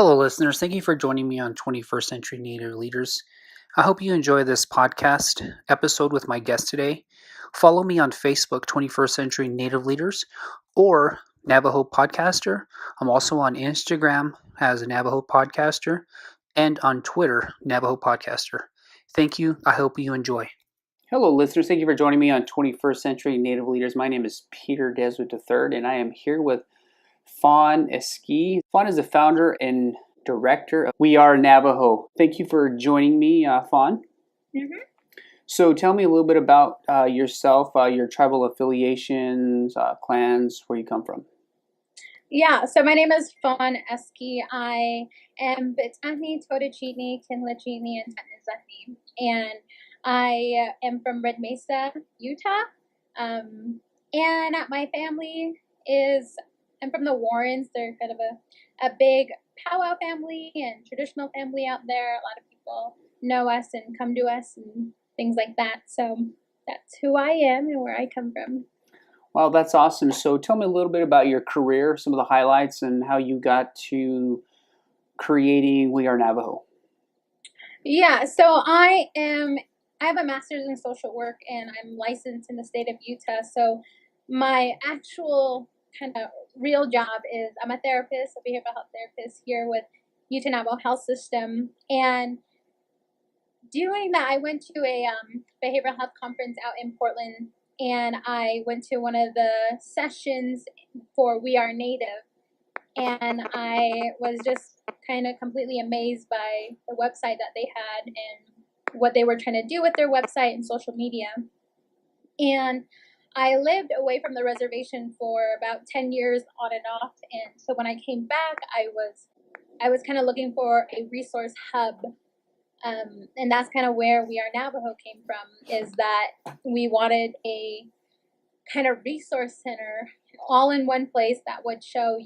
Hello, listeners. Thank you for joining me on 21st Century Native Leaders. I hope you enjoy this podcast episode with my guest today. Follow me on Facebook, 21st Century Native Leaders, or Navajo Podcaster. I'm also on Instagram as Navajo Podcaster and on Twitter, Navajo Podcaster. Thank you. I hope you enjoy. Hello, listeners. Thank you for joining me on 21st Century Native Leaders. My name is Peter Deswood III, and I am here with Pfawnn Eskee. Pfawnn is the founder and director of We Are Navajo. Thank you for joining me, Pfawnn. Mm-hmm. So tell me a little bit about yourself, your tribal affiliations, clans, where you come from. Yeah, so my name is Pfawnn Eskee. I am Bitani, Totachini, Kinlachini, and Tanizani. And I am from Red Mesa, Utah. And my family I'm from the Warrens. They're kind of a big powwow family and traditional family out there. A lot of people know us and come to us and things like that. So that's who I am and where I come from. Well, that's awesome. So tell me a little bit about your career, some of the highlights, and how you got to creating We Are Navajo. Yeah, so I have a master's in social work and I'm licensed in the state of Utah. So my actual kind of real job is I'm a therapist, a behavioral health therapist here with Utah Navajo Health System. And doing that, I went to a behavioral health conference out in Portland, and I went to one of the sessions for We Are Native, and I was just kind of completely amazed by the website that they had and what they were trying to do with their website and social media. And I lived away from the reservation for about 10 years on and off, and so when I came back, I was kind of looking for a resource hub. And that's kind of where We Are Navajo came from, is that we wanted a kind of resource center all in one place that would show,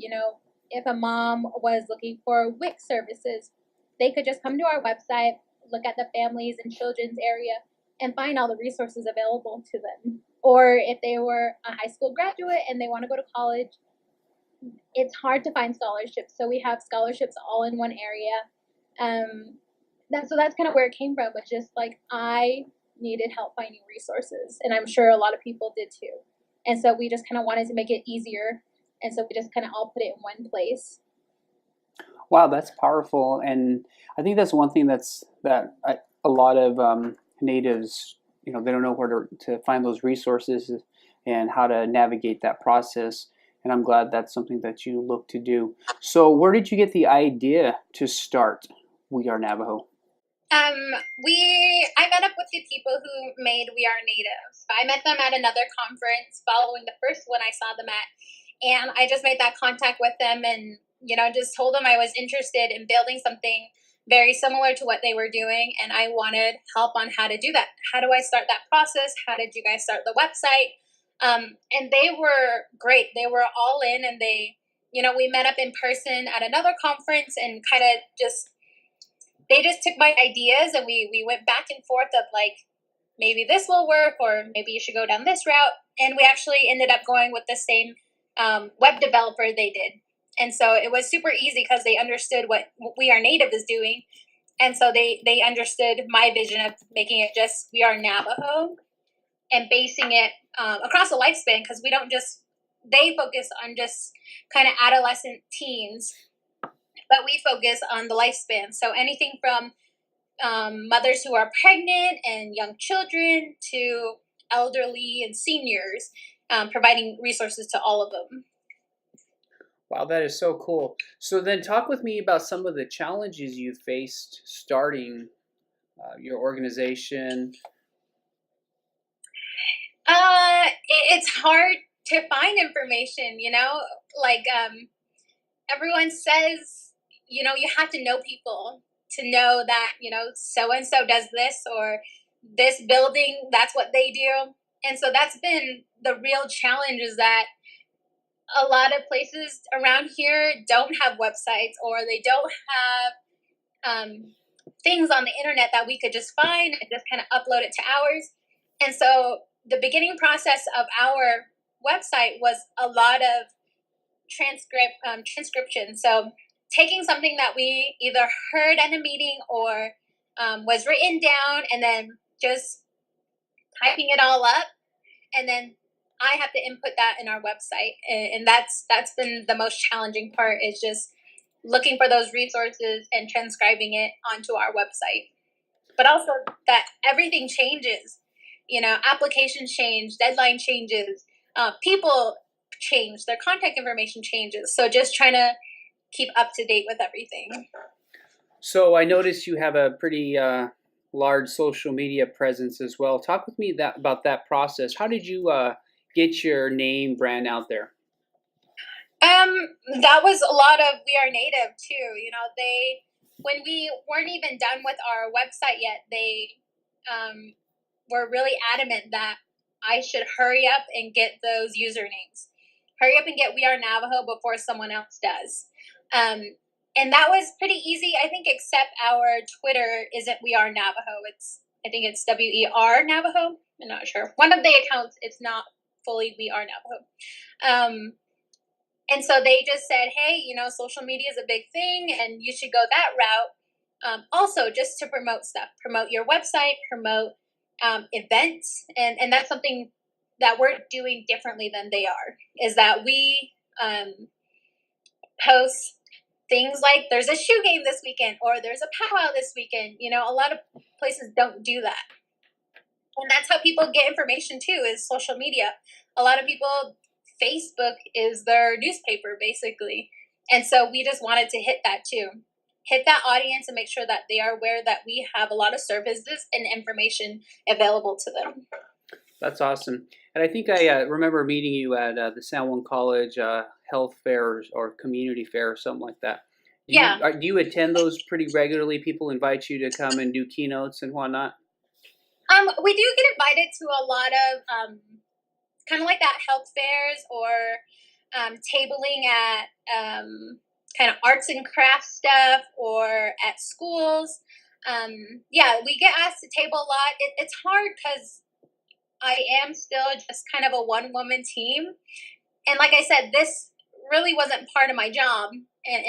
if a mom was looking for WIC services, they could just come to our website, look at the families and children's area, and find all the resources available to them. Or if they were a high school graduate and they want to go to college, it's hard to find scholarships. So we have scholarships all in one area. That's kind of where it came from, was just like I needed help finding resources, and I'm sure a lot of people did too. And so we just kind of wanted to make it easier, and so we just kind of all put it in one place. Wow, that's powerful, and I think that's one thing that a lot of natives, they don't know where to find those resources and how to navigate that process. And I'm glad that's something that you look to do. So, where did you get the idea to start We Are Navajo? I met up with the people who made We Are Native. I met them at another conference following the first one I saw them at, and I just made that contact with them and, just told them I was interested in building something very similar to what they were doing, and I wanted help on how to do that. How do I start that process? How did you guys start the website? And they were great. They were all in, and we met up in person at another conference and kind of they just took my ideas and we went back and forth of like, maybe this will work or maybe you should go down this route. And we actually ended up going with the same web developer they did. And so it was super easy because they understood what We Are Native is doing. And so they understood my vision of making it just We Are Navajo and basing it across a lifespan, because they focus on just kind of adolescent teens, but we focus on the lifespan. So anything from mothers who are pregnant and young children to elderly and seniors, providing resources to all of them. Wow, that is so cool. So then talk with me about some of the challenges you faced starting your organization. It's hard to find information, like everyone says, you have to know people to know that, so-and-so does this, or this building, that's what they do. And so that's been the real challenge, is that a lot of places around here don't have websites, or they don't have things on the internet that we could just find and just kind of upload it to ours. And so the beginning process of our website was a lot of transcription. So taking something that we either heard at a meeting or was written down, and then just typing it all up, and then I have to input that in our website, and that's been the most challenging part, is just looking for those resources and transcribing it onto our website. But also that everything changes, applications change, deadline changes, people change, their contact information changes. So just trying to keep up to date with everything. So I noticed you have a pretty large social media presence as well. Talk with me about that process. How did you get your name brand out there? That was a lot of We Are Native too. When we weren't even done with our website yet, they were really adamant that I should hurry up and get those usernames. Hurry up and get We Are Navajo before someone else does. And that was pretty easy, I think, except our Twitter isn't We Are Navajo. I think it's WER Navajo. I'm not sure. One of the accounts, it's not fully We Are Navajo. And so they just said, hey, social media is a big thing and you should go that route. Also, just to promote stuff, promote your website, promote events. And that's something that we're doing differently than they are, is that we post things like there's a shoe game this weekend or there's a powwow this weekend. A lot of places don't do that. And that's how people get information too, is social media. A lot of people, Facebook is their newspaper basically. And so we just wanted to hit that too. Hit that audience and make sure that they are aware that we have a lot of services and information available to them. That's awesome. And I think I remember meeting you at the San Juan College health fair or community fair or something like that. Do you attend those pretty regularly? People invite you to come and do keynotes and whatnot? We do get invited to a lot of kind of like that health fairs or tabling at kind of arts and crafts stuff or at schools. We get asked to table a lot. It's hard because I am still just kind of a one-woman team. And like I said, this really wasn't part of my job. And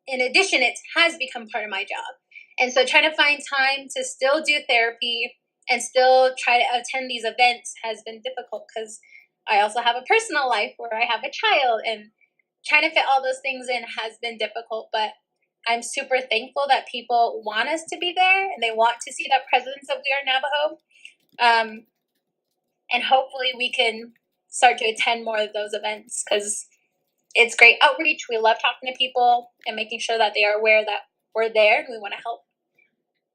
in addition, it has become part of my job. And so trying to find time to still do therapy and still try to attend these events has been difficult, because I also have a personal life where I have a child, and trying to fit all those things in has been difficult. But I'm super thankful that people want us to be there and they want to see that presence of We Are Navajo. And hopefully we can start to attend more of those events, because it's great outreach. We love talking to people and making sure that they are aware that we're there and we want to help.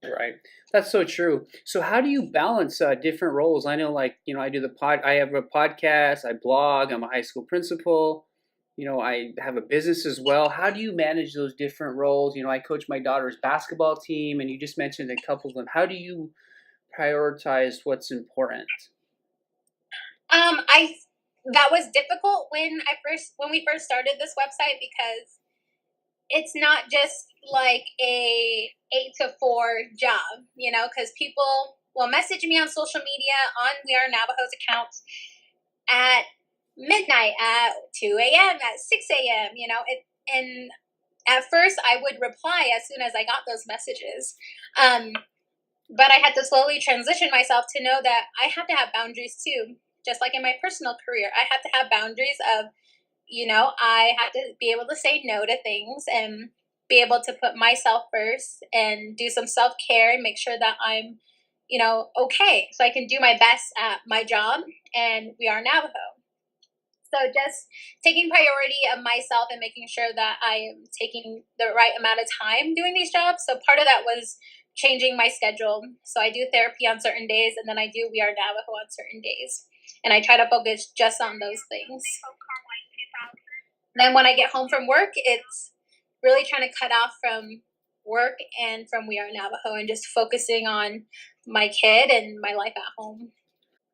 Right. That's so true. So how do you balance different roles? I know, I do I have a podcast, I blog, I'm a high school principal, I have a business as well. How do you manage those different roles? I coach my daughter's basketball team, and you just mentioned a couple of them. How do you prioritize what's important? That was difficult when we first started this website, because it's not just like a 8 to 4 job, because people will message me on social media on We Are Navajo's accounts at midnight, at 2 a.m., at 6 a.m., and at first I would reply as soon as I got those messages. But I had to slowly transition myself to know that I have to have boundaries too. Just like in my personal career, I have to have boundaries of, I have to be able to say no to things and be able to put myself first and do some self-care and make sure that I'm, okay. So I can do my best at my job and We Are Navajo. So just taking priority of myself and making sure that I am taking the right amount of time doing these jobs. So part of that was changing my schedule. So I do therapy on certain days, and then I do We Are Navajo on certain days. And I try to focus just on those things. Then when I get home from work, it's really trying to cut off from work and from We Are Navajo and just focusing on my kid and my life at home.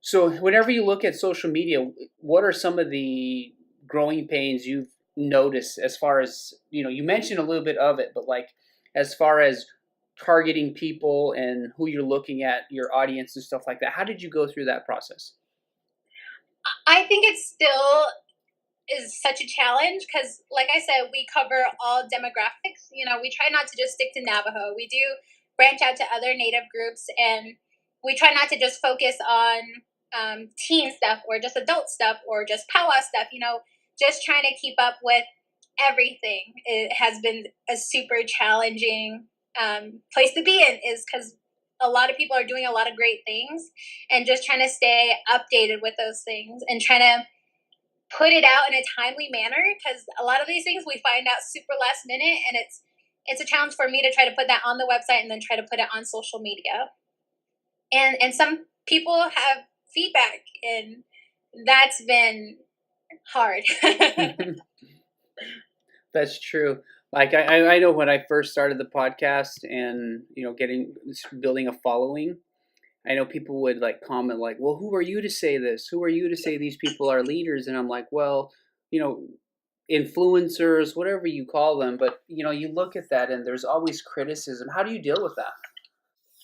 So whenever you look at social media, what are some of the growing pains you've noticed as far as, you mentioned a little bit of it, but as far as targeting people and who you're looking at, your audience and stuff like that, how did you go through that process? I think it's still is such a challenge because, like I said, we cover all demographics. We try not to just stick to Navajo. We do branch out to other Native groups, and we try not to just focus on teen stuff or just adult stuff or just powwow stuff. Just trying to keep up with everything. It has been a super challenging place to be in, is because a lot of people are doing a lot of great things, and just trying to stay updated with those things and trying to put it out in a timely manner, because a lot of these things we find out super last minute, and it's a challenge for me to try to put that on the website and then try to put it on social media. And some people have feedback, and that's been hard. That's true. Like I know when I first started the podcast and building a following, I know people would like comment like, "Well, who are you to say this? Who are you to say these people are leaders?" And I'm like, "Well, you know, influencers, whatever you call them, but you look at that and there's always criticism. How do you deal with that?"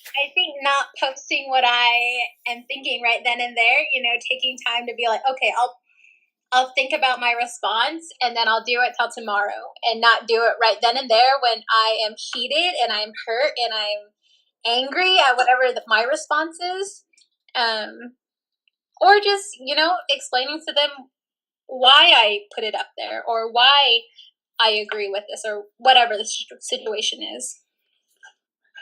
I think not posting what I am thinking right then and there, taking time to be like, okay, I'll think about my response and then I'll do it till tomorrow, and not do it right then and there when I am heated and I'm hurt and I'm angry at whatever my response is. Or just, explaining to them why I put it up there or why I agree with this or whatever the situation is.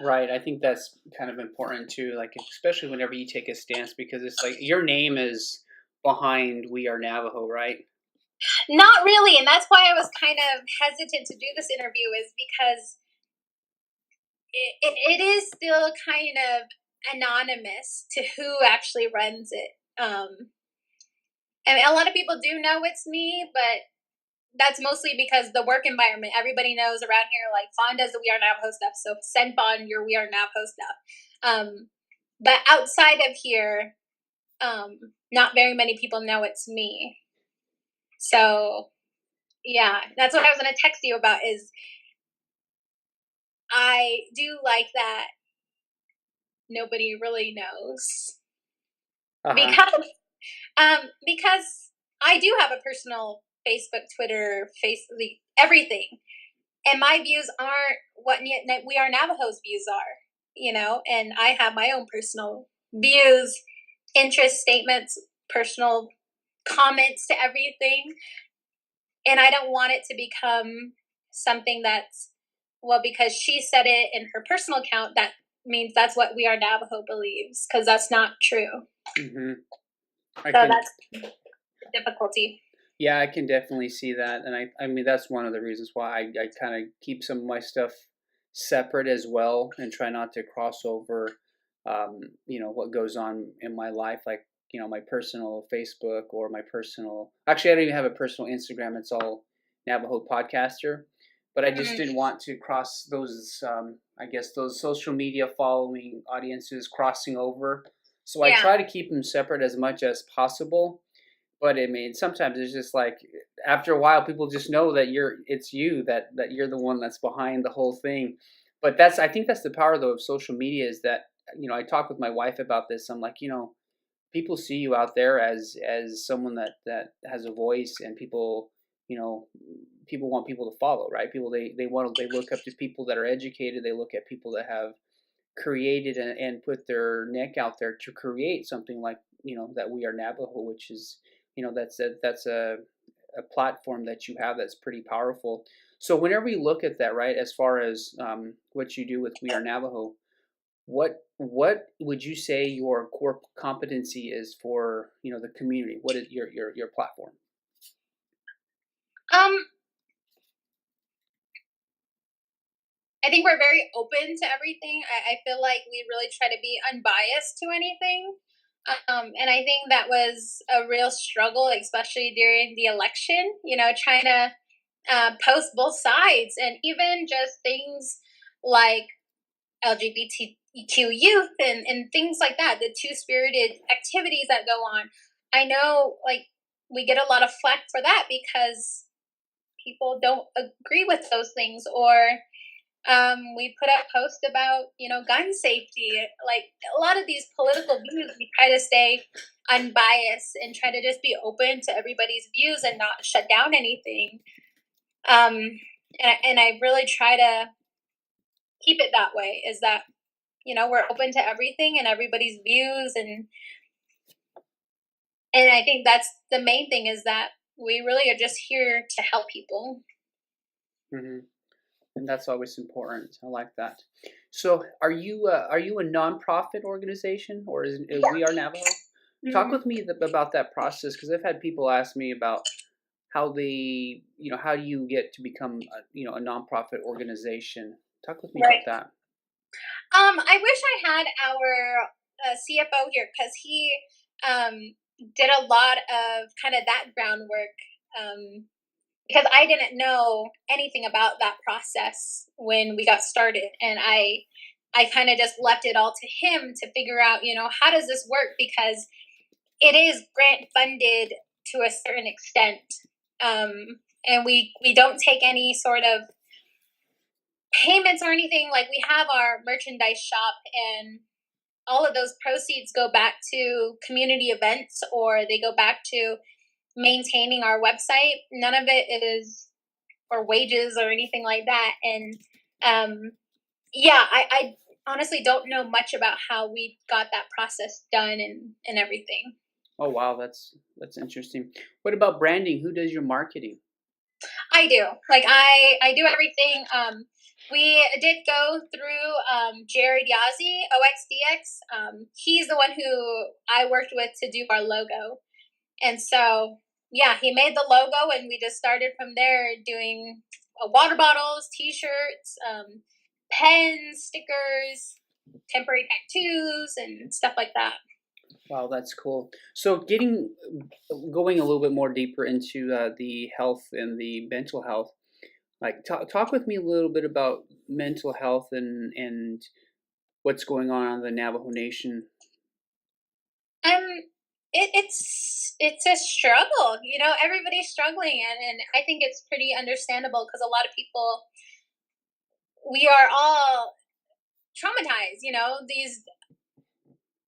Right. I think that's kind of important too, like especially whenever you take a stance, because it's like your name is behind We Are Navajo, right? Not really, and that's why I was kind of hesitant to do this interview, is because it is still kind of anonymous to who actually runs it. And a lot of people do know it's me, but that's mostly because the work environment, everybody knows around here, like Pfawnn does the We Are Navajo stuff, so send Pfawnn your We Are Navajo stuff. But outside of here, not very many people know it's me. So, yeah, that's what I was going to text you about, is I do like that nobody really knows. Uh-huh. Because I do have a personal Facebook, Twitter, everything, and my views aren't what We Are Navajo's views are, and I have my own personal views, interest statements, personal comments to everything, and I don't want it to become something that's, well, because she said it in her personal account, that means that's what We Are Navajo believes, because that's not true. Mm-hmm. That's difficulty. Yeah, I can definitely see that, and I mean that's one of the reasons why I kind of keep some of my stuff separate as well, and try not to cross over, what goes on in my life, like my personal Facebook or my personal. Actually, I don't even have a personal Instagram. It's all Navajo Podcaster, but I just didn't want to cross those. I guess those social media following audiences crossing over, so I try to keep them separate as much as possible. But I mean, sometimes it's just like after a while, people just know that it's you, that you're the one that's behind the whole thing. But I think that's the power though of social media, is that I talk with my wife about this. I'm like, people see you out there as someone that has a voice, and people, people want people to follow, right? People they look up to people that are educated. They look at people that have created and put their neck out there to create something like that We Are Navajo, which is that's a platform that you have that's pretty powerful. So whenever you look at that, right, as far as what you do with We Are Navajo, what would you say your core competency is for the community? What is your platform? I think we're very open to everything. I feel like we really try to be unbiased to anything. And I think that was a real struggle, especially during the election, trying to post both sides, and even just things like LGBTQ youth and things like that, the two-spirited activities that go on. I know, like, we get a lot of flack for that because people don't agree with those things, or We put up posts about, gun safety. Like a lot of these political views, we try to stay unbiased and try to just be open to everybody's views and not shut down anything. And I really try to keep it that way, is that, we're open to everything and everybody's views. And I think that's the main thing, is that we really are just here to help people. Mm-hmm. And that's always important. I like that. So, are you a nonprofit organization, or is it We Are Navajo? Talk with me about that process, because I've had people ask me about how they, how do you get to become, a nonprofit organization? Talk with me about that. I wish I had our CFO here, because he did a lot of kind of that groundwork. Because I didn't know anything about that process when we got started, and I kind of just left it all to him to figure out, how does this work? Because it is grant funded to a certain extent, and we don't take any sort of payments or anything. Like, we have our merchandise shop, and all of those proceeds go back to community events, or they go back to maintaining our website. None of it is for wages or anything like that. And I honestly don't know much about how we got that process done and everything. Oh wow, that's interesting. What about branding? Who does your marketing? I do. Like, I do everything. We did go through Jared Yazzie, OXDX. He's the one who I worked with to do our logo. And so, yeah, he made the logo, and we just started from there, doing water bottles, T-shirts, pens, stickers, temporary tattoos, and stuff like that. Wow, that's cool. So, going a little bit more deeper into the health and the mental health, like talk with me a little bit about mental health and what's going on in the Navajo Nation. It's a struggle. Everybody's struggling, and I think it's pretty understandable, because a lot of people, we are all traumatized.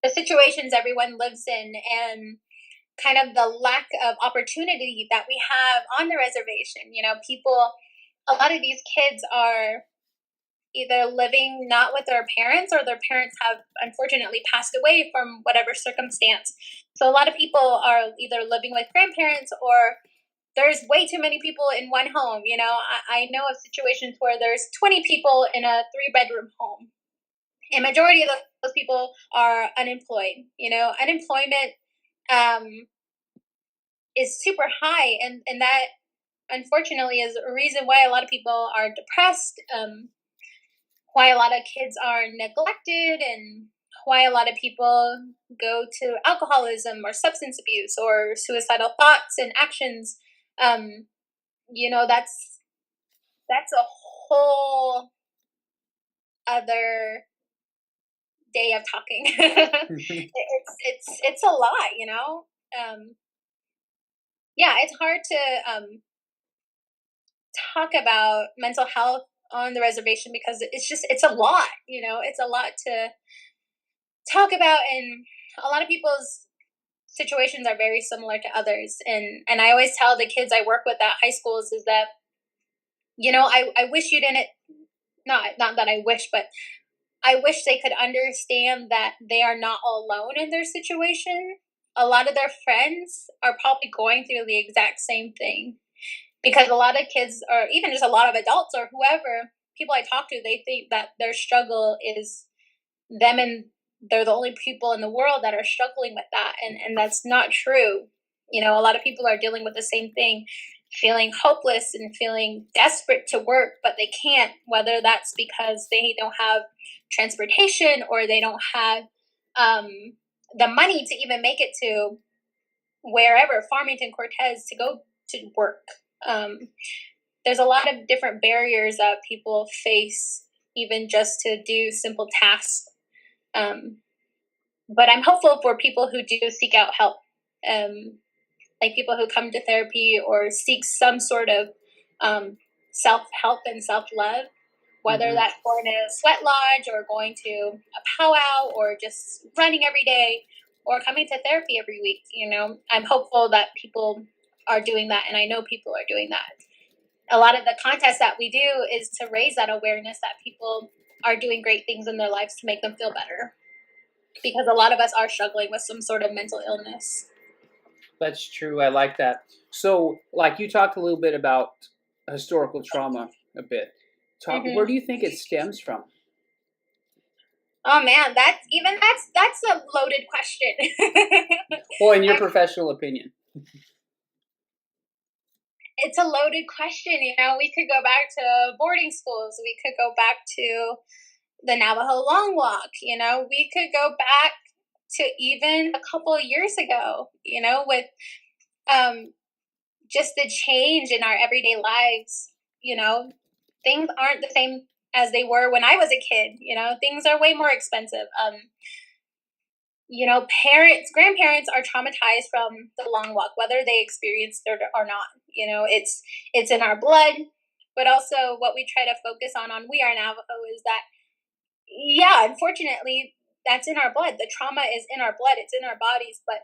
The situations everyone lives in, and kind of the lack of opportunity that we have on the reservation. People, a lot of these kids are either living not with their parents, or their parents have unfortunately passed away from whatever circumstance. So a lot of people are either living with grandparents, or there's way too many people in one home. I know of situations where there's 20 people in a 3-bedroom home, and majority of those people are unemployed. Unemployment is super high, and that unfortunately is a reason why a lot of people are depressed, why a lot of kids are neglected, and why a lot of people go to alcoholism or substance abuse or suicidal thoughts and actions. That's a whole other day of talking. It's a lot. Yeah, it's hard to talk about mental health on the reservation, because it's a lot. It's a lot to talk about, and a lot of people's situations are very similar to others. And I always tell the kids I work with at high schools is that, I wish you didn't, not that I wish, but I wish they could understand that they are not alone in their situation. A lot of their friends are probably going through the exact same thing, because a lot of kids, or even just a lot of adults or whoever, people I talk to, they think that their struggle is them, and they're the only people in the world that are struggling with that. And that's not true. A lot of people are dealing with the same thing, feeling hopeless and feeling desperate to work, but they can't, whether that's because they don't have transportation, or they don't have the money to even make it to wherever, Farmington, Cortez, to go to work. There's a lot of different barriers that people face, even just to do simple tasks. But I'm hopeful for people who do seek out help, like people who come to therapy or seek some sort of self-help and self-love. whether Mm-hmm. that's going to a sweat lodge or going to a powwow or just running every day or coming to therapy every week. I'm hopeful that people are doing that, and I know people are doing that. A lot of the contests that we do is to raise that awareness that people are doing great things in their lives to make them feel better, because a lot of us are struggling with some sort of mental illness. That's true. I like that. So, like you talked a little bit about historical trauma a bit. Where do you think it stems from? Oh man, that's a loaded question. Well, in your professional opinion. It's a loaded question. We could go back to boarding schools. We could go back to the Navajo Long Walk. We could go back to even a couple of years ago. With just the change in our everyday lives. Things aren't the same as they were when I was a kid. Things are way more expensive. Grandparents are traumatized from the long walk, whether they experienced it or not. It's in our blood. But also, what we try to focus on We Are Navajo is that, yeah, unfortunately, that's in our blood. The trauma is in our blood. It's in our bodies. But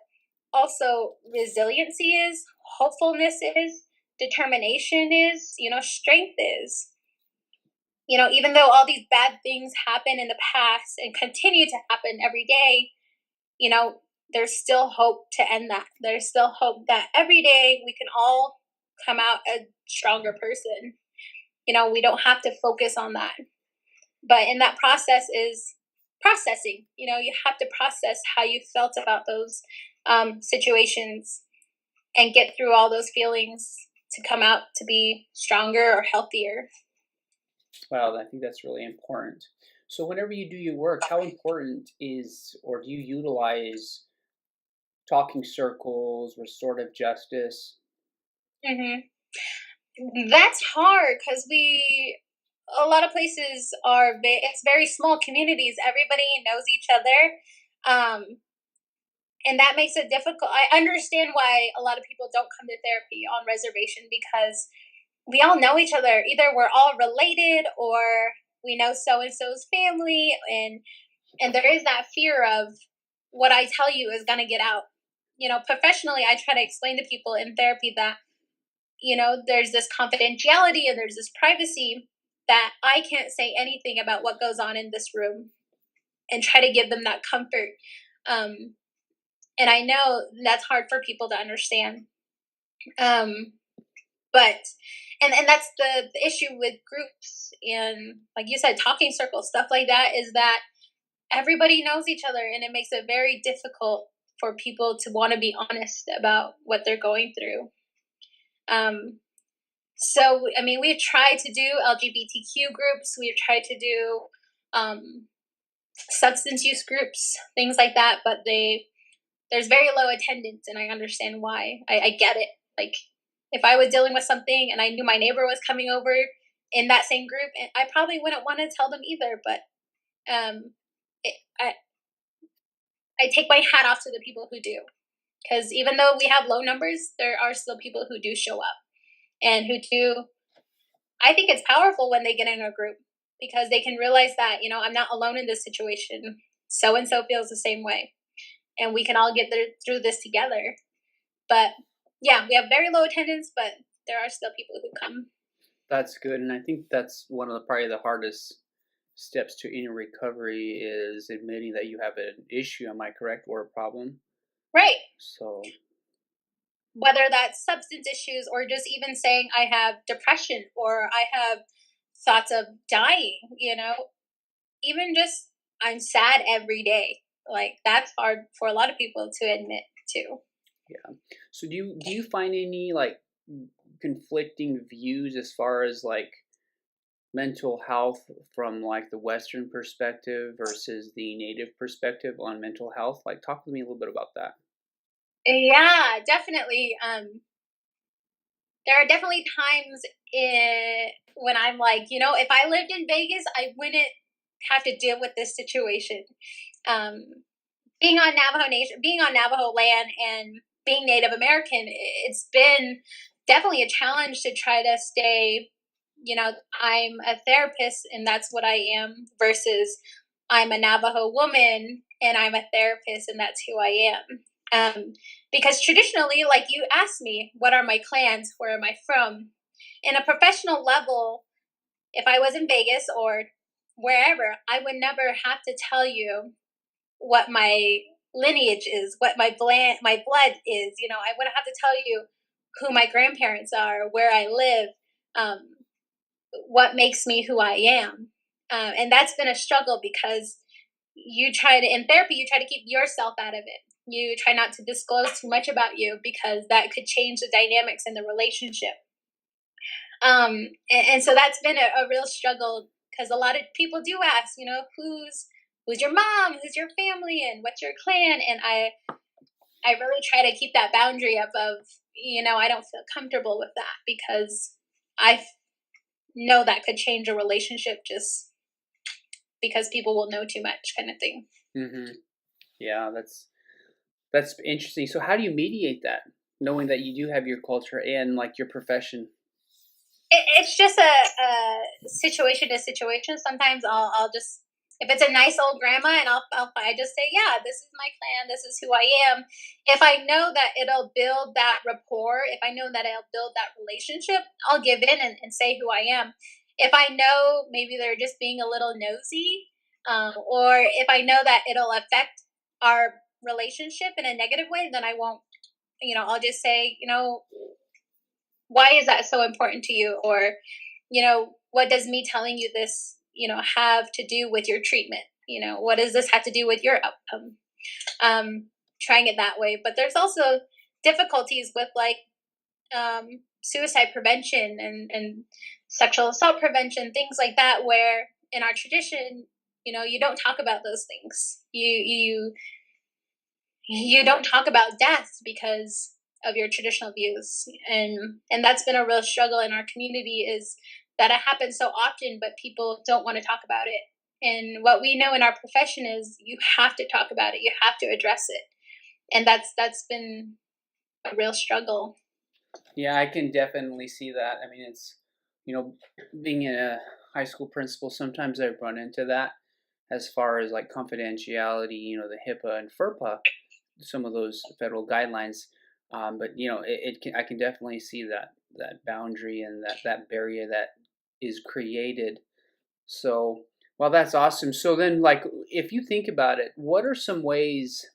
also, resiliency is, hopefulness is, determination is, strength is. Even though all these bad things happen in the past and continue to happen every day, there's still hope to end that. There's still hope that every day we can all come out a stronger person. We don't have to focus on that. But in that process is processing. You have to process how you felt about those situations and get through all those feelings to come out to be stronger or healthier. Well, I think that's really important. So, whenever you do your work, how important is, or do you utilize talking circles, restorative justice? That's hard because a lot of places it's very small communities. Everybody knows each other. And that makes it difficult. I understand why a lot of people don't come to therapy on reservation, because we all know each other. Either we're all related or we know so-and-so's family. And there is that fear of what I tell you is going to get out. Professionally, I try to explain to people in therapy that, there's this confidentiality and there's this privacy, that I can't say anything about what goes on in this room, and try to give them that comfort. And I know that's hard for people to understand. But that's the issue with groups and, like you said, talking circles, stuff like that, is that everybody knows each other, and it makes it very difficult for people to want to be honest about what they're going through. So, we've tried to do LGBTQ groups. We've tried to do substance use groups, things like that, but there's very low attendance, and I understand why. I get it. Like, if I was dealing with something and I knew my neighbor was coming over in that same group, I probably wouldn't want to tell them either. But I take my hat off to the people who do, because even though we have low numbers, there are still people who do show up and who do. I think it's powerful when they get in a group, because they can realize that, I'm not alone in this situation. So-and-so feels the same way, and we can all get through this together. But yeah, we have very low attendance, but there are still people who come. That's good, and I think that's one of probably the hardest steps to any recovery, is admitting that you have an issue. Am I correct? Or a problem? Right. So, whether that's substance issues or just even saying I have depression or I have thoughts of dying, even just I'm sad every day. Like, that's hard for a lot of people to admit to. Yeah. So do you find any like conflicting views as far as like mental health from like the Western perspective versus the Native perspective on mental health? Like, talk to me a little bit about that. Yeah, definitely. There are definitely times when I'm like, if I lived in Vegas, I wouldn't have to deal with this situation. Being on Navajo land, and being Native American, it's been definitely a challenge to try to stay I'm a therapist and that's what I am, versus I'm a Navajo woman and I'm a therapist and that's who I am. Because traditionally, like you asked me, what are my clans? Where am I from? In a professional level, if I was in Vegas or wherever, I would never have to tell you what my lineage is, what my blood is. I wouldn't have to tell you who my grandparents are, where I live, um, what makes me who I am. And that's been a struggle because in therapy, you try to keep yourself out of it. You try not to disclose too much about you because that could change the dynamics in the relationship. And so that's been a real struggle because a lot of people do ask, who's your mom, who's your family, and what's your clan? And I really try to keep that boundary of I don't feel comfortable with that because I know that could change a relationship just because people will know too much, kind of thing. Mm-hmm. Yeah, that's interesting. So how do you mediate that, knowing that you do have your culture and like your profession? It's just a situation to situation. Sometimes I'll just, if it's a nice old grandma, and I just say, yeah, this is my clan, this is who I am. If I know that it'll build that rapport, if I know that it'll build that relationship, I'll give in and say who I am. If I know maybe they're just being a little nosy, or if I know that it'll affect our relationship in a negative way, then I won't. I'll just say, why is that so important to you? Or, what does me telling you this, have to do with your treatment? What does this have to do with your outcome? Trying it that way. But there's also difficulties with suicide prevention and sexual assault prevention, things like that, where in our tradition, you don't talk about those things. You don't talk about death because of your traditional views, and that's been a real struggle in our community, is that it happens so often but people don't want to talk about it. And what we know in our profession is you have to talk about it, you have to address it, and that's been a real struggle. Yeah, I can definitely see that. I mean, it's, being a high school principal, sometimes I run into that as far as like confidentiality, the HIPAA and FERPA, some of those federal guidelines. But I can definitely see that boundary and that barrier that is created. So, well, that's awesome. So then, like, if you think about it, what are some ways,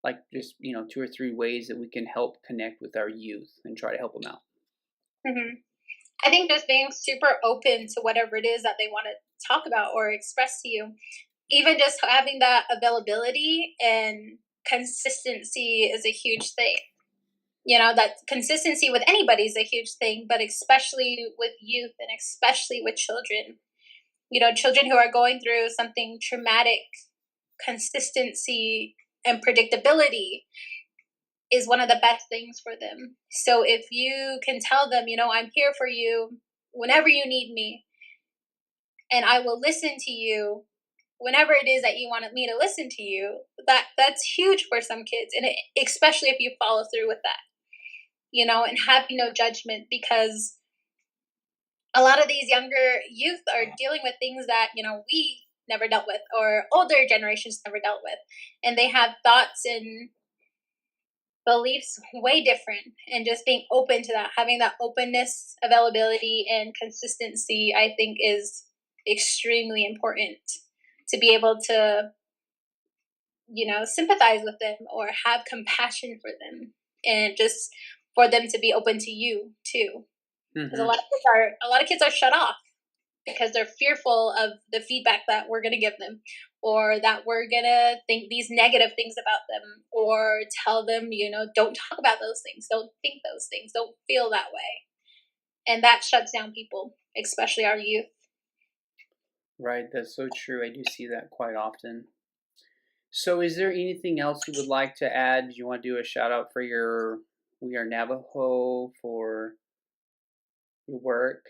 like just two or three ways that we can help connect with our youth and try to help them out? Mm-hmm. I think just being super open to whatever it is that they want to talk about or express to you, even just having that availability and consistency is a huge thing. That consistency with anybody is a huge thing, but especially with youth and especially with children. Children who are going through something traumatic, consistency and predictability is one of the best things for them. So if you can tell them, I'm here for you whenever you need me, and I will listen to you whenever it is that you wanted me to listen to you, that's huge for some kids, and especially if you follow through with that. And having no judgment, because a lot of these younger youth are dealing with things that, we never dealt with or older generations never dealt with. And they have thoughts and beliefs way different. And just being open to that, having that openness, availability, and consistency, I think is extremely important to be able to, sympathize with them or have compassion for them, and just for them to be open to you too. Because Mm-hmm. a lot of kids are shut off because they're fearful of the feedback that we're going to give them, or that we're going to think these negative things about them, or tell them, don't talk about those things, don't think those things, don't feel that way. And that shuts down people, especially our youth. Right, that's so true. I do see that quite often. So, is there anything else you would like to add? Do you want to do a shout out for your We Are Navajo, for your work?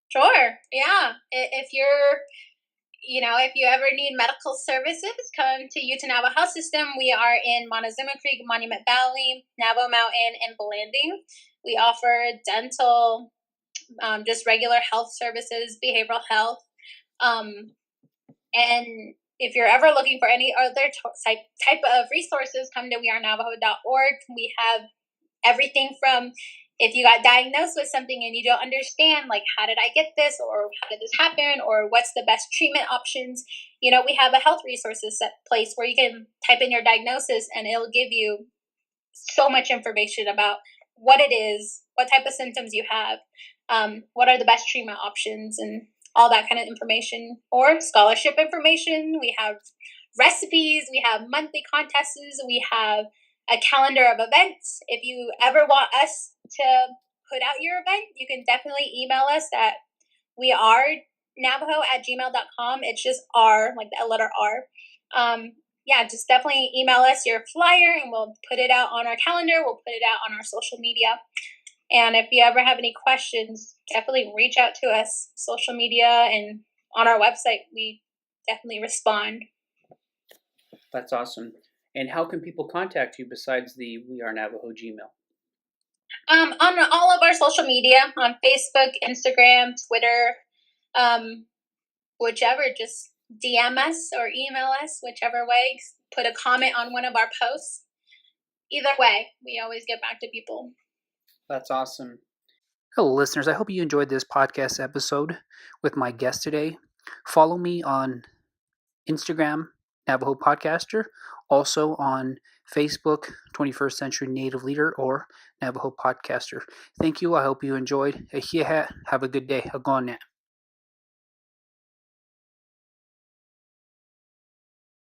Sure. Yeah. If you're, if you ever need medical services, come to Utah Navajo Health System. We are in Montezuma Creek, Monument Valley, Navajo Mountain, and Blanding. We offer dental, just regular health services, behavioral health. And if you're ever looking for any other type of resources, come to wearenavajo.org. We have everything from if you got diagnosed with something and you don't understand, like, how did I get this, or how did this happen, or what's the best treatment options. We have a health resources place where you can type in your diagnosis and it'll give you so much information about what it is, what type of symptoms you have, what are the best treatment options, and all that kind of information. Or scholarship information. We have recipes, we have monthly contests, we have a calendar of events. If you ever want us to put out your event, you can definitely email us at wearenavajo@gmail.com. It's just R, like the letter R. Just definitely email us your flyer and we'll put it out on our calendar. We'll put it out on our social media. And if you ever have any questions, definitely reach out to us, social media, and on our website. We definitely respond. That's awesome. And how can people contact you besides the We Are Navajo Gmail? On all of our social media, on Facebook, Instagram, Twitter, whichever, just DM us or email us, whichever way. Put a comment on one of our posts. Either way, we always get back to people. That's awesome. Hello, listeners. I hope you enjoyed this podcast episode with my guest today. Follow me on Instagram, Navajo Podcaster, also on Facebook, 21st Century Native Leader, or Navajo Podcaster. Thank you. I hope you enjoyed. Have a good day. Agone.